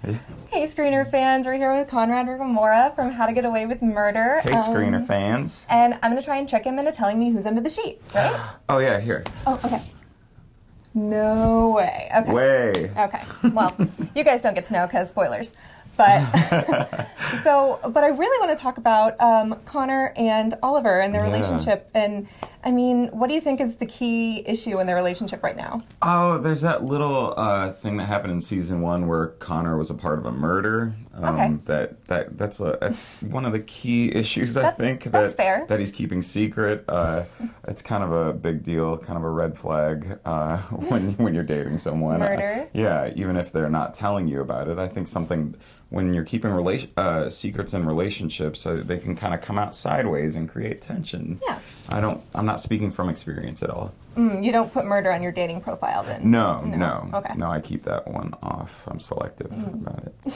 Hey, Screener fans, we're here with Conrad Ricamora from How to Get Away with Murder. Hey, Screener fans. And I'm going to try and trick him into telling me who's under the sheet, right? Oh, yeah, here. Oh, okay. No way. Okay. Way. Okay. Well, you guys don't get to know because spoilers. But but I really want to talk about Connor and Oliver and their relationship. And I mean, what do you think is the key issue in their relationship right now? Oh, there's that little thing that happened in season 1 where Connor was a part of a murder. Okay. That's one of the key issues, I think. That's fair. That he's keeping secret. It's kind of a big deal, kind of a red flag when you're dating someone. Murder? Yeah, even if they're not telling you about it. I think something... When you're keeping secrets in relationships, they can kind of come out sideways and create tension. Yeah. I'm not speaking from experience at all. You don't put murder on your dating profile then? No. Okay. No, I keep that one off. I'm selective about it.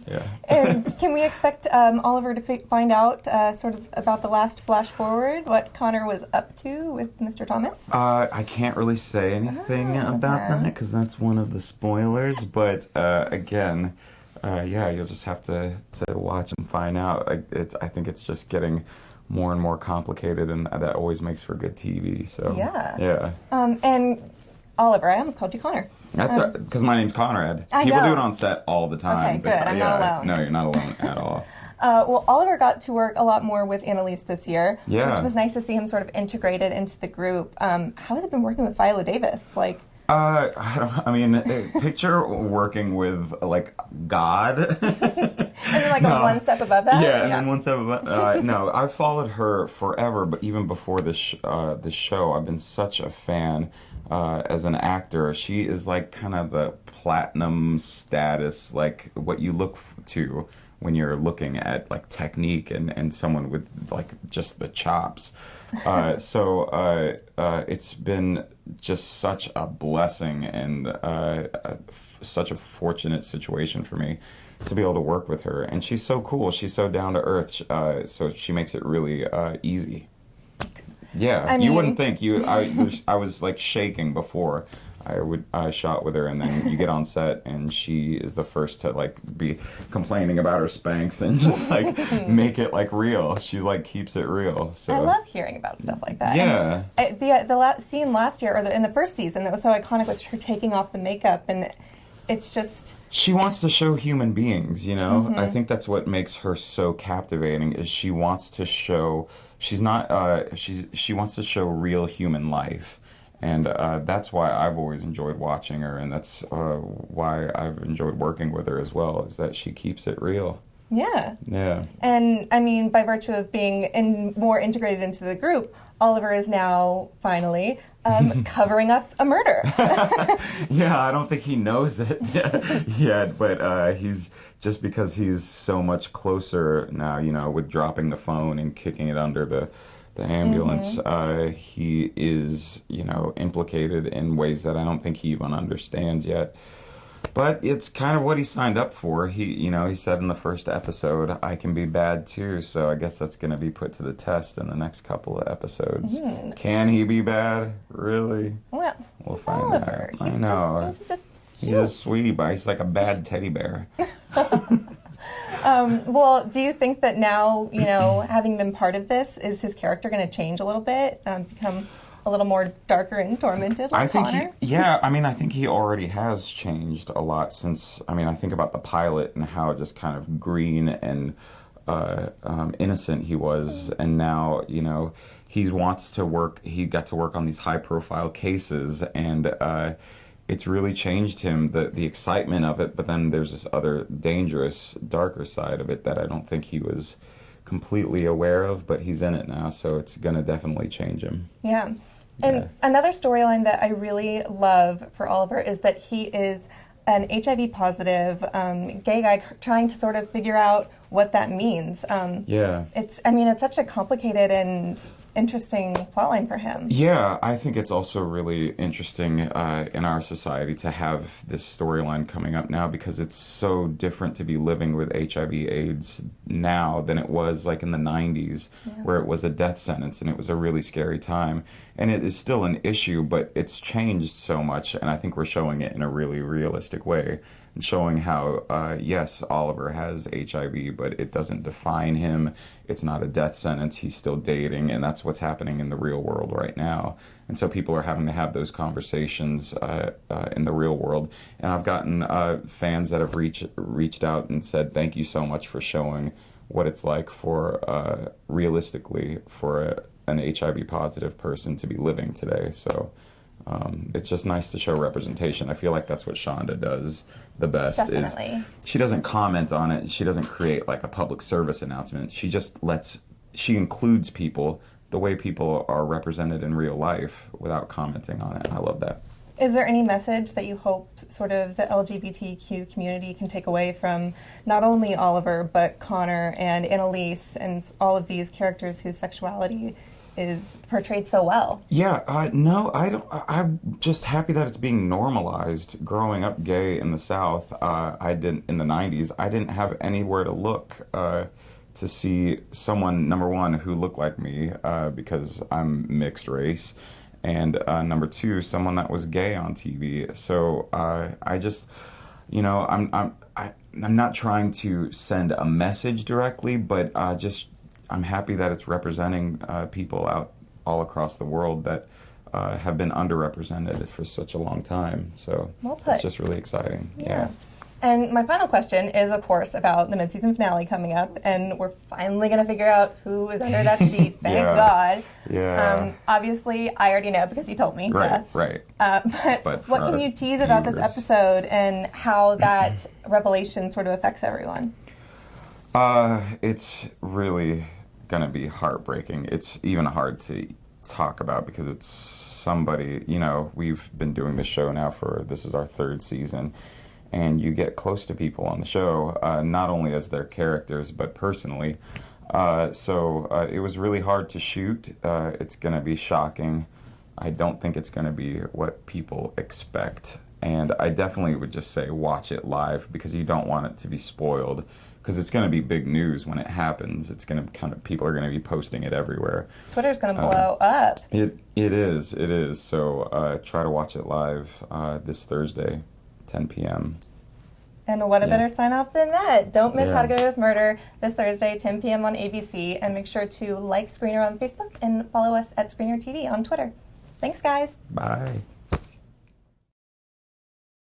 Yeah. And can we expect Oliver to find out sort of about the last flash forward, what Connor was up to with Mr. Thomas? I can't really say anything about that because that's one of the spoilers. But again... you'll just have to watch and find out. I think it's just getting more and more complicated, and that always makes for good TV. So yeah. And Oliver, I almost called you Connor. That's because my name's Conrad. I People know. do it on set all the time. Okay, good. I'm not alone. No, you're not alone at all. Well, Oliver got to work a lot more with Annalise this year, which was nice to see him sort of integrated into the group. How has it been working with Viola Davis? Picture working with, like, God. And then, like, one step above that? Yeah, and then one step above... no, I've followed her forever, but even before this show, I've been such a fan as an actor. She is, like, kind of the platinum status, like, what you look to when you're looking at, like, technique and someone with, like, just the chops. It's been just such a blessing and such a fortunate situation for me to be able to work with her. And she's so cool. She's so down to earth. So she makes it really easy. Yeah, you wouldn't think. I was like shaking before I shot with her, and then you get on set and she is the first to like be complaining about her Spanx and just like make it like real. She like keeps it real. So I love hearing about stuff like that. Yeah. And the scene last year, or in the first season, that was so iconic was her taking off the makeup, and it's just... She wants to show human beings, you know? I think that's what makes her so captivating, is she wants to show... She's not... she wants to show real human life. And that's why I've always enjoyed watching her, and that's why I've enjoyed working with her as well, is that she keeps it real. Yeah. Yeah. And, I mean, by virtue of being more integrated into the group, Oliver is now, finally, covering up a murder. Yeah, I don't think he knows it yet, but he's... Just because he's so much closer now, you know, with dropping the phone and kicking it under the ambulance, he is, you know, implicated in ways that I don't think he even understands yet. But it's kind of what he signed up for. He said in the first episode, I can be bad too. So I guess that's going to be put to the test in the next couple of episodes. Can he be bad? Really? Well, we'll find Oliver. out. I know. He's a sweetie, but he's like a bad teddy bear. Well, do you think that now, you know, having been part of this, is his character going to change a little bit, become a little more darker and tormented like Connor? I think he already has changed a lot since, I think about the pilot and how just kind of green and innocent he was, and now, you know, he got to work on these high-profile cases, and it's really changed him, the excitement of it, but then there's this other dangerous, darker side of it that I don't think he was completely aware of, but he's in it now, so it's going to definitely change him. Yeah. And another storyline that I really love for Oliver is that he is an HIV positive gay guy trying to sort of figure out what that means. It's such a complicated and interesting plotline for him. Yeah, I think it's also really interesting in our society to have this storyline coming up now, because it's so different to be living with HIV/AIDS now than it was like in the 90s, where it was a death sentence and it was a really scary time. And it is still an issue, but it's changed so much, and I think we're showing it in a really realistic way and showing how, yes, Oliver has HIV, but it doesn't define him. It's not a death sentence. He's still dating, and that's what's happening in the real world right now. And so people are having to have those conversations in the real world. And I've gotten fans that have reached out and said, thank you so much for showing what it's like for, realistically, for an HIV positive person to be living today. So it's just nice to show representation. I feel like that's what Shonda does the best. Definitely. Is she doesn't comment on it. She doesn't create like a public service announcement. She just she includes people the way people are represented in real life without commenting on it. I love that. Is there any message that you hope sort of the LGBTQ community can take away from not only Oliver, but Connor and Annalise and all of these characters whose sexuality is portrayed so well? Yeah, no, I don't. I'm just happy that it's being normalized. Growing up gay in the South, I didn't in the '90s. I didn't have anywhere to look to see someone, number one, who looked like me because I'm mixed race, and number two, someone that was gay on TV. So I just, you know, I'm not trying to send a message directly, but just I'm happy that it's representing people out all across the world that have been underrepresented for such a long time. So well put. It's just really exciting. Yeah. And my final question is, of course, about the mid-season finale coming up, and we're finally going to figure out who is under that sheet. Thank God. Yeah. Obviously, I already know because you told me. Right. Right. But what can you tease about this episode and how that revelation sort of affects everyone? It's really going to be heartbreaking. It's even hard to talk about because it's somebody, you know, we've been doing this show now this is our third season, and you get close to people on the show, not only as their characters, but personally. So it was really hard to shoot. It's going to be shocking. I don't think it's going to be what people expect. And I definitely would just say watch it live because you don't want it to be spoiled. Because it's going to be big news when it happens. It's going to people are going to be posting it everywhere. Twitter's going to blow up. It is. So try to watch it live this Thursday, 10 p.m. And what a better sign off than that. Don't miss How to Get Away with Murder this Thursday, 10 p.m. on ABC. And make sure to like Screener on Facebook and follow us at Screener TV on Twitter. Thanks, guys. Bye.